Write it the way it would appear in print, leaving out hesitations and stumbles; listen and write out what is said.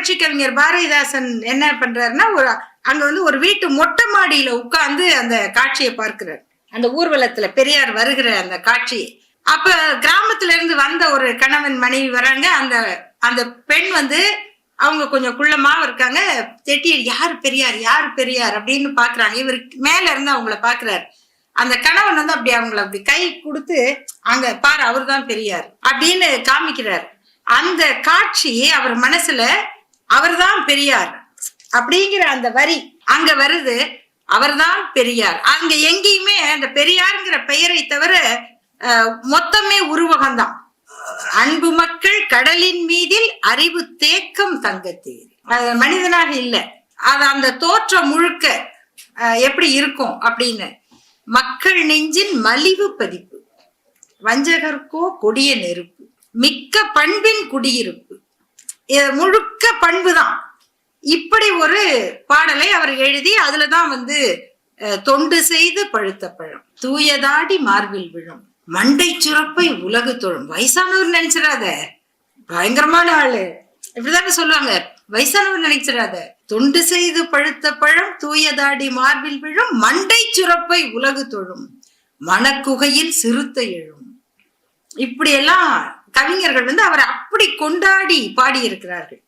புரட்சி கவிஞர் பாரதிதாசன் என்ன பண்றாருன்னா, அங்க வந்து ஒரு வீட்டு மொட்டை மாடியில உட்கார்ந்து அந்த காட்சியை பார்க்கிறார். அந்த ஊர்வலத்துல பெரியார் வருகிற அந்த காட்சி. அப்ப கிராமத்துல இருந்து வந்த ஒரு கணவன் மனைவி வராங்க. அந்த அந்த பெண் வந்து அவங்க கொஞ்சம் குள்ளமா இருக்காங்க. தெட்டி யாரு பெரியார் யாரு பெரியார் அப்படின்னு பாக்குறாங்க. இவருக்கு மேல இருந்து அவங்கள பாக்குறாரு. அந்த கணவன் வந்து அப்படி அவங்கள அப்படி கை கொடுத்து, அங்க பாரு அவர் தான் பெரியார் அப்படின்னு காமிக்கிறார். அந்த காட்சி அவர் மனசுல அவர்தான் பெரியார் அப்படிங்கிற அந்த வரி அங்க வருது. அவர்தான் பெரியார். அங்க எங்கேயுமே அந்த பெரியாருங்கிற பெயரை தவிர மொத்தமே உருவகம்தான். அன்பு மக்கள் கடலின் மீதில் அறிவு தேக்கம் தங்கத்தேர். மனிதனாக இல்லை. அது அந்த தோற்றம் முழுக்க எப்படி இருக்கும் அப்படின்னு, மக்கள் நெஞ்சின் மலிவு பதிப்பு, வஞ்சகர்க்கோ கொடிய நெருப்பு, மிக்க பண்பின் குடியிருப்பு, முழுக்க பண்பு தான். இப்படி ஒரு பாடலை அவர் எழுதி அதுலதான் வந்து தொண்டு செய்து பழுத்த பழம், தூயதாடி மார்பில் விழும், மண்டை சுரப்பை உலகு தொழும். வயசானவர் நினைச்சிடாத, பயங்கரமான ஆளு இப்படிதானே சொல்லுவாங்க. வயசானவர் நினைச்சிடாத, தொண்டு செய்து பழுத்த பழம், தூயதாடி மார்பில் விழும், மண்டை சுரப்பை உலகு தொழும், மனக்குகையில் சிறுத்தை எழும். இப்படி எல்லாம் கவிஞர்கள் வந்து அவரை அப்படி கொண்டாடி பாடி இருக்கிறார்கள்.